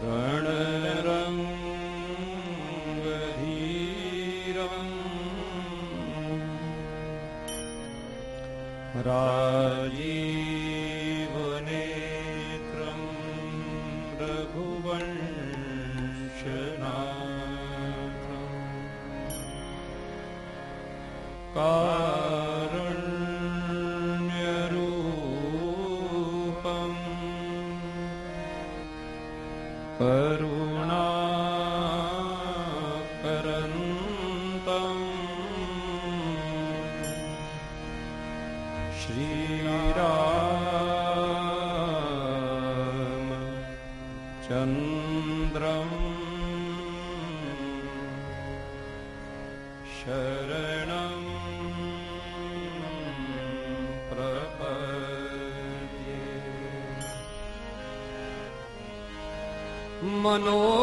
रणरङ्गधीरम् राजीवनेत्रं रघुवंशनाथम् कारुण्यरूपम् करुणाकरन्तम् श्रीरामचन्द्रम् शरणं प्रपद्ये। मनोजवं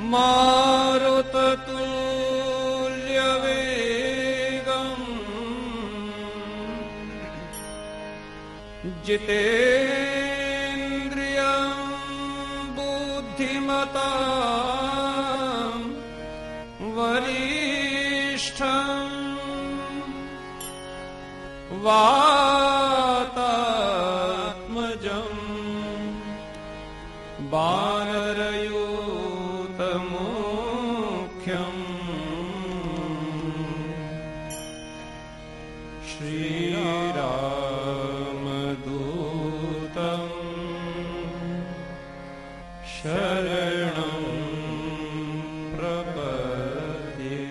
मारुततुल्यवेगं जितेन्द्रियं बुद्धिमतां वरिष्ठं वातात्मजं वानरयूथमुख्यम् श्रीरामदूतं शरणं प्रपद्ये।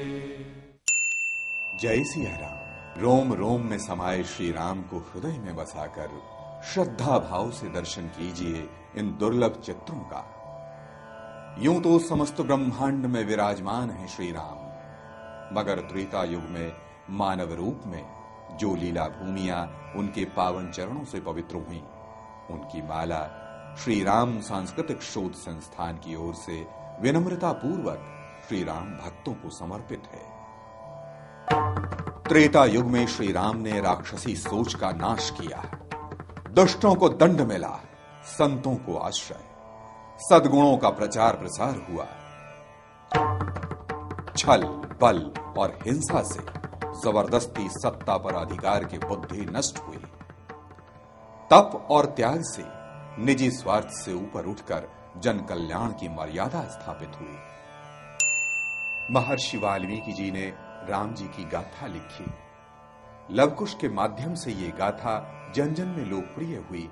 जय सिया राम। रोम रोम में समाये श्री राम को हृदय में बसाकर श्रद्धा भाव से दर्शन कीजिए इन दुर्लभ चित्रों का। यूं तो समस्त ब्रह्मांड में विराजमान है श्री राम, मगर त्रेता युग में मानव रूप में जो लीला भूमियां उनके पावन चरणों से पवित्र हुई, उनकी माला श्री राम सांस्कृतिक शोध संस्थान की ओर से विनम्रता पूर्वक श्री राम भक्तों को समर्पित है। त्रेता युग में श्री राम ने राक्षसी सोच का नाश किया, दुष्टों को दंड मिला, संतों को आश्रय, सद्गुणों का प्रचार प्रसार हुआ। छल, बल और हिंसा से जबरदस्ती सत्ता पर अधिकार की बुद्धि नष्ट हुई। तप और त्याग से निजी स्वार्थ से ऊपर उठकर जन कल्याण की मर्यादा स्थापित हुई। महर्षि वाल्मीकि जी ने राम जी की गाथा लिखी। लवकुश के माध्यम से ये गाथा जन जन में लोकप्रिय हुई।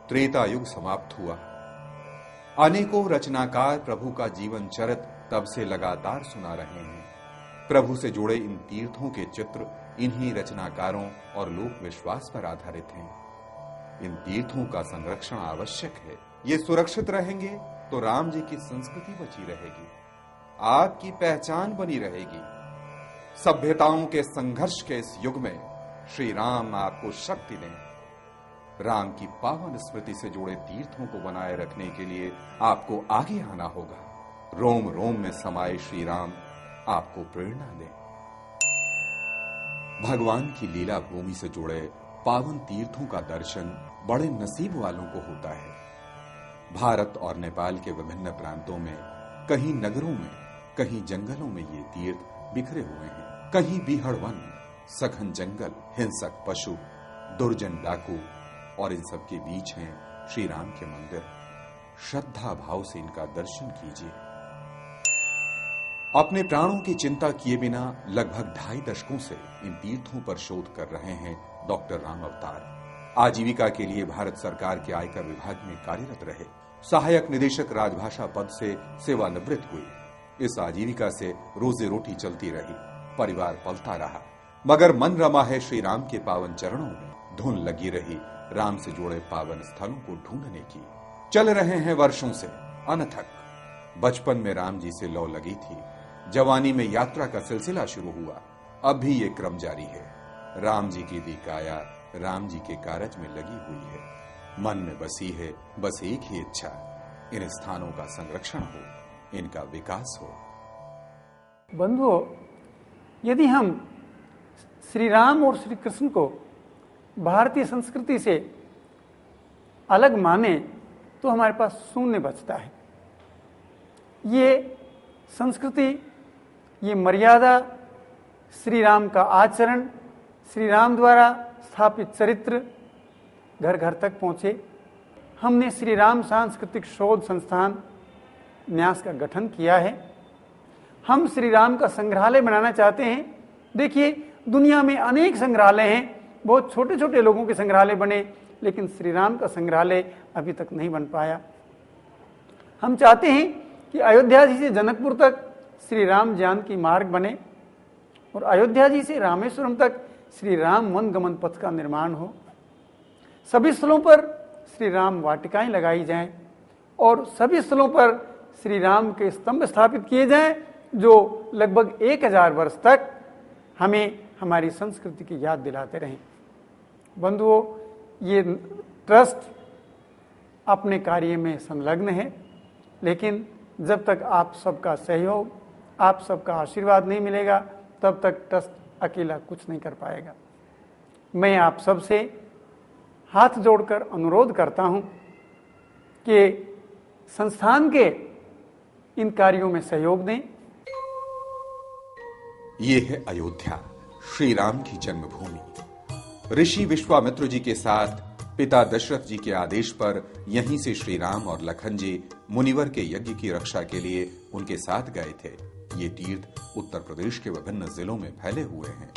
त्रेता युग समाप्त हुआ। अनेकों रचनाकार प्रभु का जीवन चरित तब से लगातार सुना रहे हैं। प्रभु से जुड़े इन तीर्थों के चित्र इन्हीं रचनाकारों और लोक विश्वास पर आधारित हैं। इन तीर्थों का संरक्षण आवश्यक है। ये सुरक्षित रहेंगे तो राम जी की संस्कृति बची रहेगी, आपकी पहचान बनी रहेगी। सभ्यताओं के संघर्ष के इस युग में श्री राम आपको शक्ति दें। राम की पावन स्मृति से जुड़े तीर्थों को बनाए रखने के लिए आपको आगे आना होगा। रोम रोम में समाये श्री राम आपको प्रेरणा दें। भगवान की लीला भूमि से जुड़े पावन तीर्थों का दर्शन बड़े नसीब वालों को होता है। भारत और नेपाल के विभिन्न प्रांतों में कहीं नगरों में, कहीं जंगलों में ये तीर्थ बिखरे हुए हैं। कहीं बीहड़ वन, सघन जंगल, हिंसक पशु, दुर्जन डाकू और इन सब के बीच हैं श्री राम के मंदिर। श्रद्धा भाव से इनका दर्शन कीजिए। अपने प्राणों की चिंता किए बिना लगभग 2.5 दशकों से इन तीर्थों पर शोध कर रहे हैं डॉक्टर राम अवतार। आजीविका के लिए भारत सरकार के आयकर विभाग में कार्यरत रहे। सहायक निदेशक राजभाषा पद से सेवानिवृत्त हुए। इस आजीविका से रोजी रोटी चलती रही, परिवार पलता रहा, मगर मन रमा है श्री राम के पावन चरणों में। धुन लगी रही राम से जुड़े पावन स्थलों को ढूंढने की। चल रहे हैं वर्षों से अनथक। बचपन में राम जी से लौ लगी थी, जवानी में यात्रा का सिलसिला शुरू हुआ, अब भी ये क्रम जारी है। राम जी की दी काया राम जी के कारज में लगी हुई है। मन में बसी है बस एक ही इच्छा, इन स्थानों का संरक्षण हो, इनका विकास हो। बंधुओं, यदि हम श्री राम और श्री कृष्ण को भारतीय संस्कृति से अलग माने तो हमारे पास शून्य बचता है। ये संस्कृति, ये मर्यादा, श्री राम का आचरण, श्री राम द्वारा स्थापित चरित्र घर घर तक पहुंचे। हमने श्री राम सांस्कृतिक शोध संस्थान न्यास का गठन किया है। हम श्री राम का संग्रहालय बनाना चाहते हैं। देखिए, दुनिया में अनेक संग्रहालय हैं, बहुत छोटे छोटे लोगों के संग्रहालय बने, लेकिन श्री राम का संग्रहालय अभी तक नहीं बन पाया। हम चाहते हैं कि अयोध्या जी से जनकपुर तक श्री राम जानकी मार्ग बने और अयोध्या जी से रामेश्वरम तक श्री राम वन गमन पथ का निर्माण हो। सभी स्थलों पर श्री राम वाटिकाएं लगाई जाएं और सभी स्थलों पर श्री राम के स्तंभ स्थापित किए जाएं, जो लगभग 1000 वर्ष तक हमें हमारी संस्कृति की याद दिलाते रहें। बंधुओं, ये ट्रस्ट अपने कार्य में संलग्न है, लेकिन जब तक आप सबका सहयोग, आप सबका आशीर्वाद नहीं मिलेगा, तब तक ट्रस्ट अकेला कुछ नहीं कर पाएगा। मैं आप सबसे हाथ जोड़कर अनुरोध करता हूं कि संस्थान के इन कार्यों में सहयोग दें। ये है अयोध्या, श्री राम की जन्मभूमि। ऋषि विश्वामित्र जी के साथ पिता दशरथ जी के आदेश पर यहीं से श्री राम और लखन जी मुनिवर के यज्ञ की रक्षा के लिए उनके साथ गए थे। ये तीर्थ उत्तर प्रदेश के विभिन्न जिलों में फैले हुए हैं।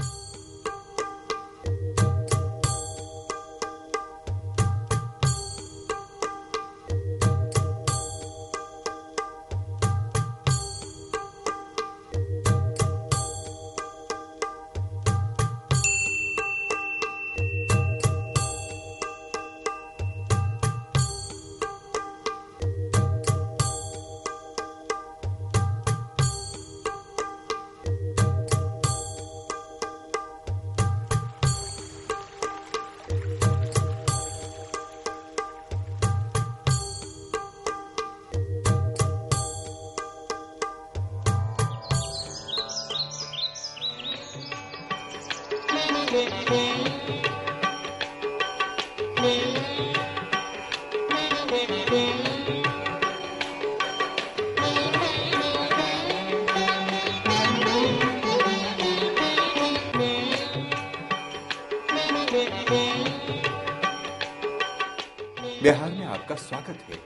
बिहार में आपका स्वागत है।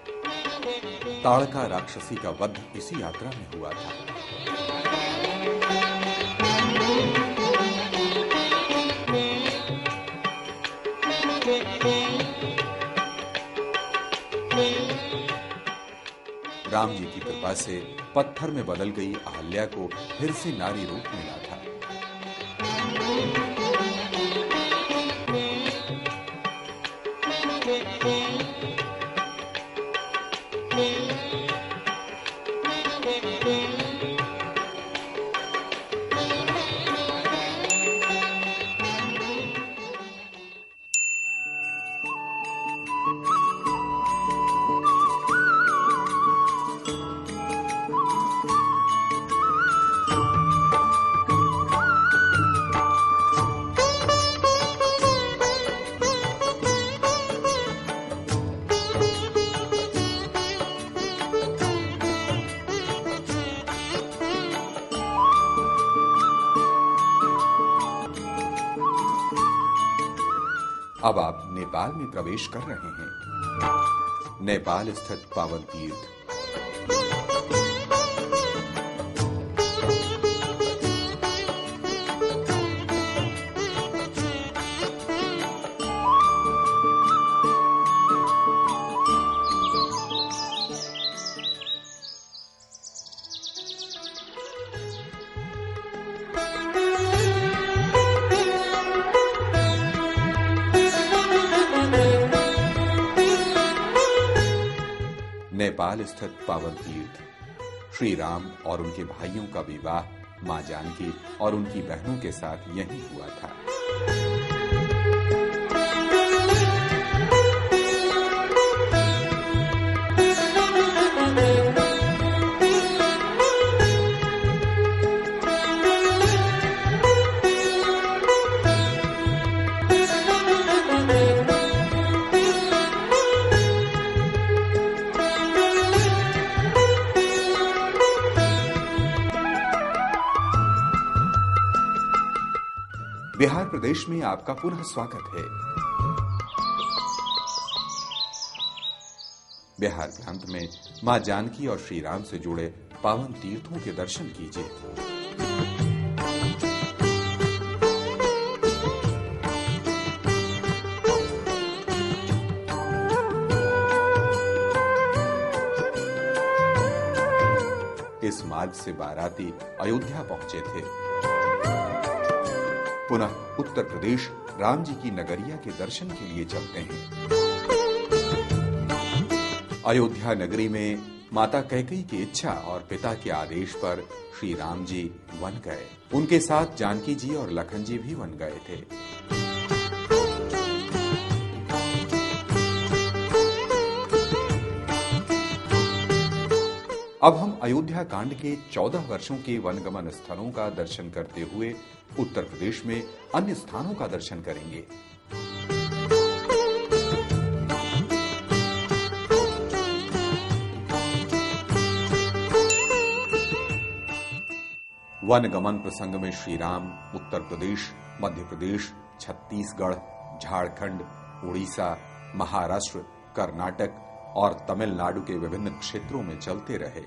ताड़का राक्षसी का वध इसी यात्रा में हुआ था। राम जी की कृपा से पत्थर में बदल गई अहल्या को फिर से नारी रूप मिला था। अब आप नेपाल में प्रवेश कर रहे हैं। नेपाल स्थित पावन तीर्थ नेपाल स्थित पावन तीर्थ श्री राम और उनके भाइयों का विवाह मां जानकी और उनकी बहनों के साथ यहीं हुआ था। बिहार प्रदेश में आपका पुनः स्वागत है। बिहार प्रांत में मां जानकी और श्री राम से जुड़े पावन तीर्थों के दर्शन कीजिए। इस मार्ग से बाराती अयोध्या पहुंचे थे। पुनः उत्तर प्रदेश राम जी की नगरिया के दर्शन के लिए चलते हैं। अयोध्या नगरी में माता कैकेयी की इच्छा और पिता के आदेश पर श्री राम जी वन गए। उनके साथ जानकी जी और लखन जी भी वन गए थे। अब हम अयोध्या कांड के 14 वर्षों के वनगमन स्थलों का दर्शन करते हुए उत्तर प्रदेश में अन्य स्थानों का दर्शन करेंगे। वनगमन प्रसंग में श्री राम उत्तर प्रदेश, मध्य प्रदेश, छत्तीसगढ़, झारखंड, उड़ीसा, महाराष्ट्र, कर्नाटक और तमिलनाडु के विभिन्न क्षेत्रों में चलते रहे।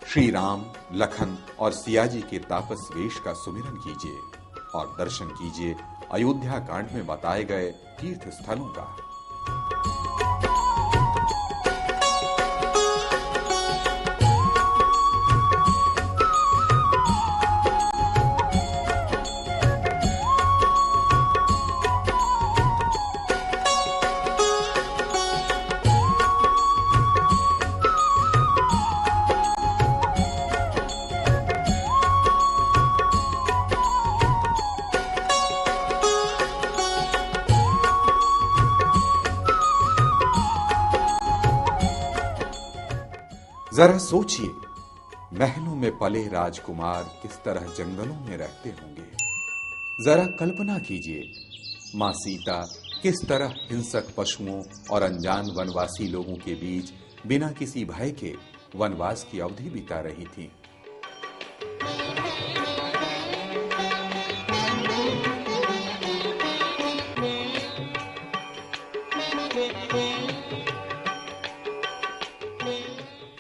श्री राम, लखन और सियाजी के तापस वेश का सुमिरन कीजिए और दर्शन कीजिए अयोध्या कांड में बताए गए तीर्थ स्थलों का। जरा सोचिए, महलों में पले राजकुमार किस तरह जंगलों में रहते होंगे। जरा कल्पना कीजिए, मां सीता किस तरह हिंसक पशुओं और अनजान वनवासी लोगों के बीच बिना किसी भय के वनवास की अवधि बिता रही थी।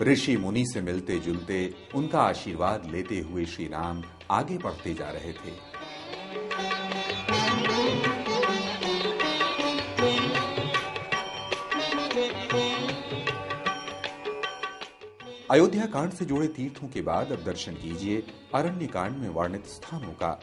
ऋषि मुनि से मिलते जुलते उनका आशीर्वाद लेते हुए श्री राम आगे बढ़ते जा रहे थे। अयोध्या कांड से जुड़े तीर्थों के बाद अब दर्शन कीजिए अरण्य कांड में वर्णित स्थानों का।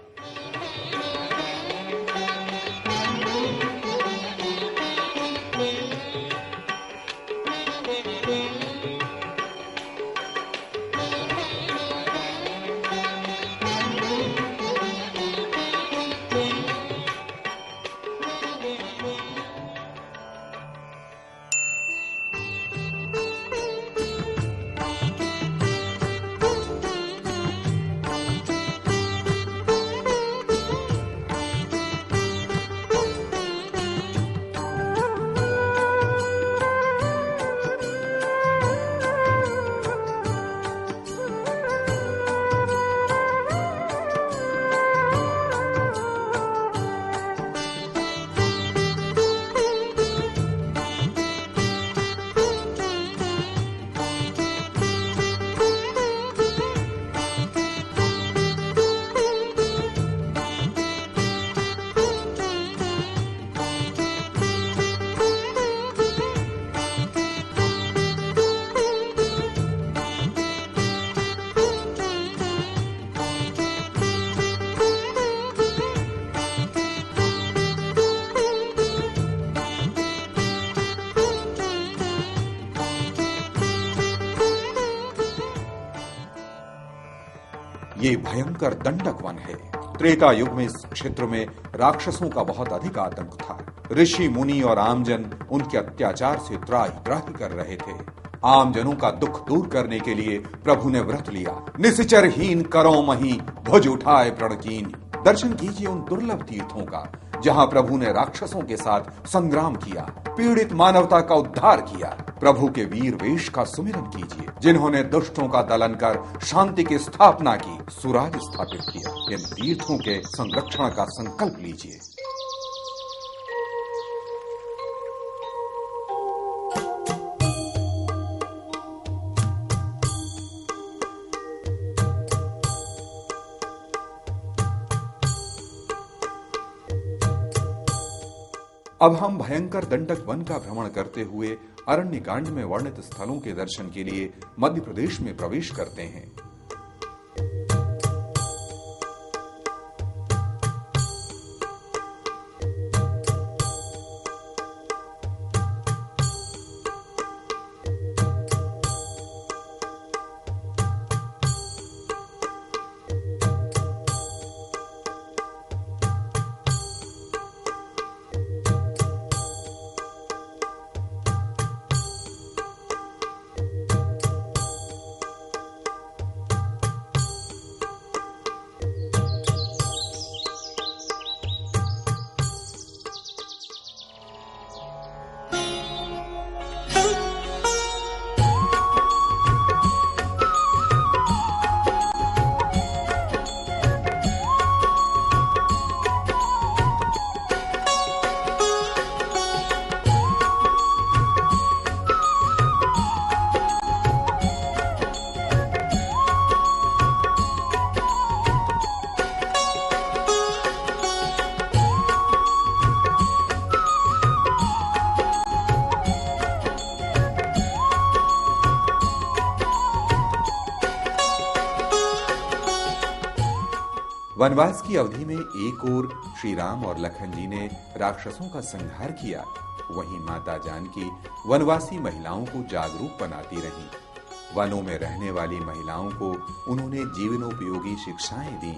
ये भयंकर दंडक वन है। त्रेता युग में इस क्षेत्र में राक्षसों का बहुत अधिक आतंक था। ऋषि मुनि और आमजन उनके अत्याचार से त्राहि कर रहे थे। आमजनों का दुख दूर करने के लिए प्रभु ने व्रत लिया। निश्चरहीन करो मही भुज उठाए प्रणकीन। दर्शन कीजिए उन दुर्लभ तीर्थों का जहां प्रभु ने राक्षसों के साथ संग्राम किया, पीड़ित मानवता का उद्धार किया। प्रभु के वीर वेश का सुमिरन कीजिए जिन्होंने दुष्टों का दलन कर शांति की स्थापना की, सुराज स्थापित किया। इन तीर्थों के संरक्षण का संकल्प लीजिए। अब हम भयंकर दंडक वन का भ्रमण करते हुए अरण्य कांड में वर्णित स्थलों के दर्शन के लिए मध्य प्रदेश में प्रवेश करते हैं। वनवास की अवधि में एक ओर श्री राम और लखन जी ने राक्षसों का संहार किया, वहीं माता जानकी वनवासी महिलाओं को जागरूक बनाती रहीं। वनों में रहने वाली महिलाओं को उन्होंने जीवनोपयोगी शिक्षाएं दी।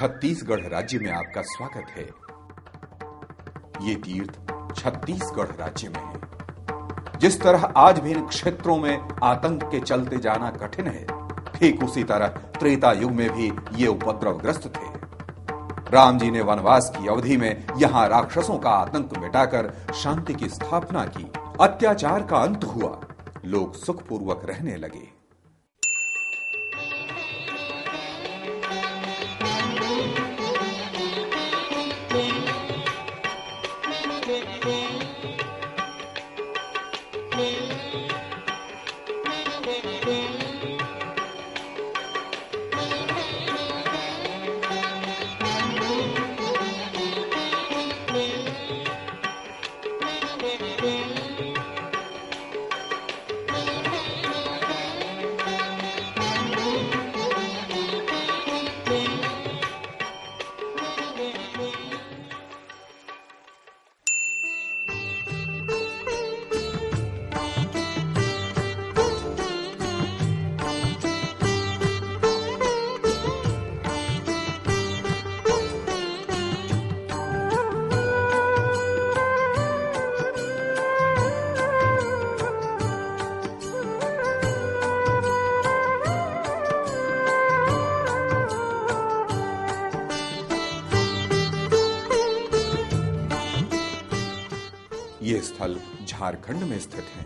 छत्तीसगढ़ राज्य में आपका स्वागत है। ये तीर्थ छत्तीसगढ़ राज्य में है। जिस तरह आज भी इन क्षेत्रों में आतंक के चलते जाना कठिन है, ठीक उसी तरह त्रेता युग में भी ये उपद्रवग्रस्त थे। राम जी ने वनवास की अवधि में यहां राक्षसों का आतंक मिटाकर शांति की स्थापना की, अत्याचार का अंत हुआ, लोग सुखपूर्वक रहने लगे। ये स्थल झारखंड में स्थित है।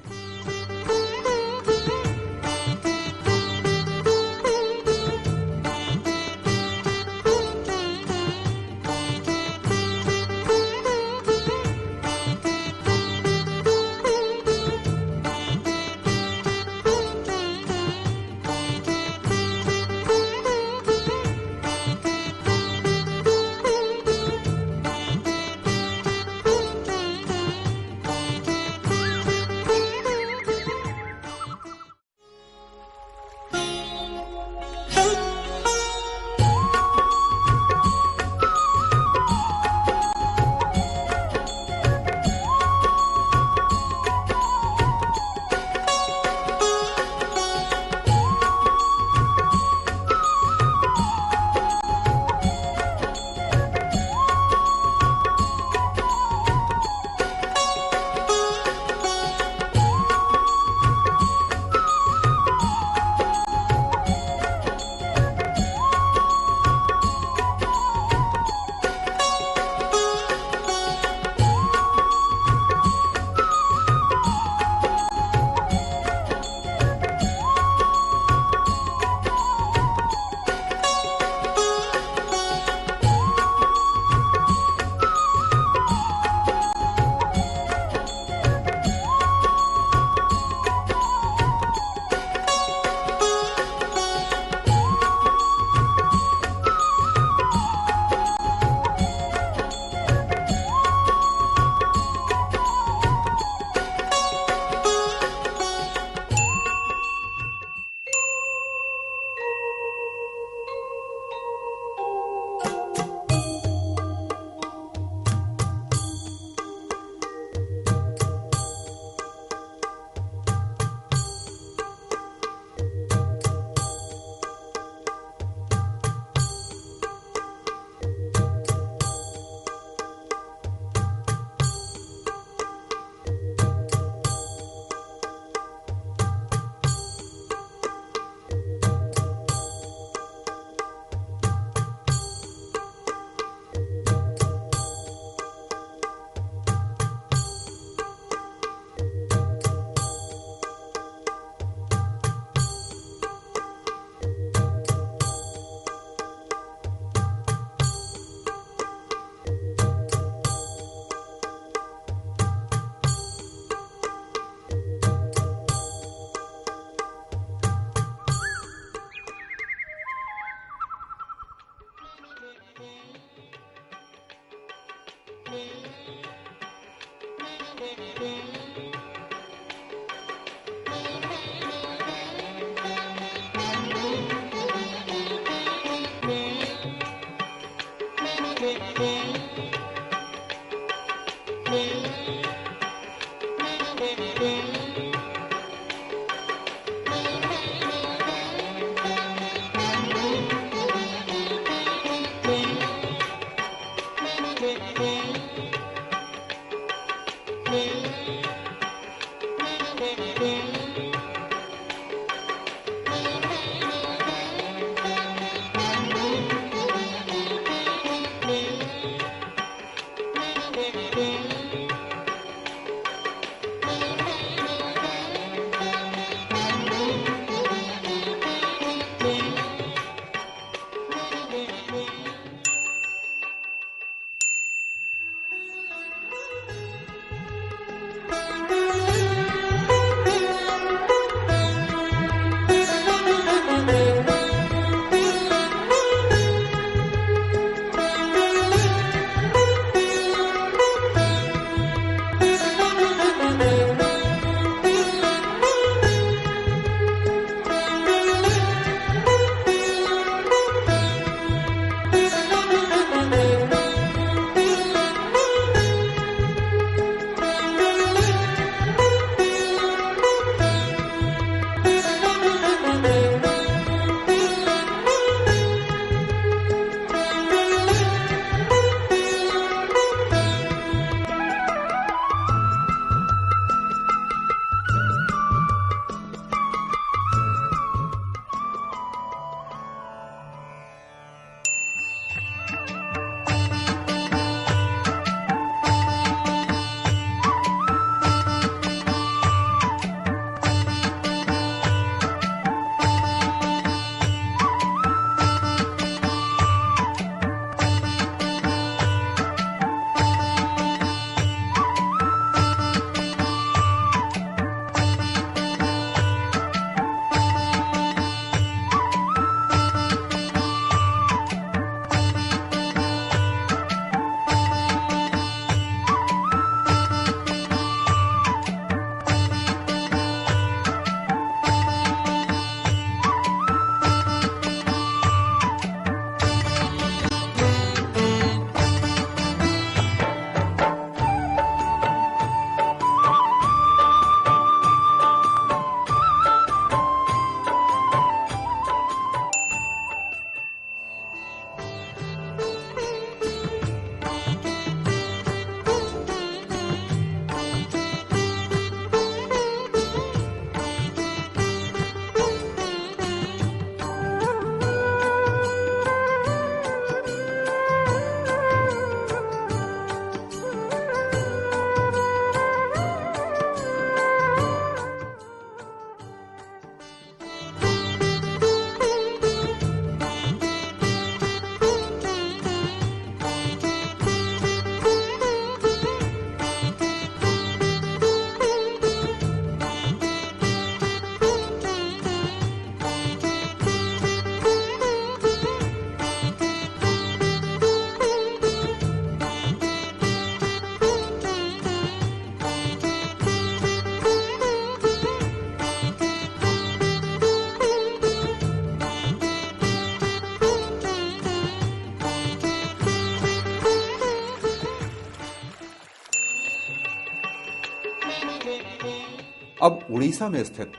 अब उड़ीसा में स्थित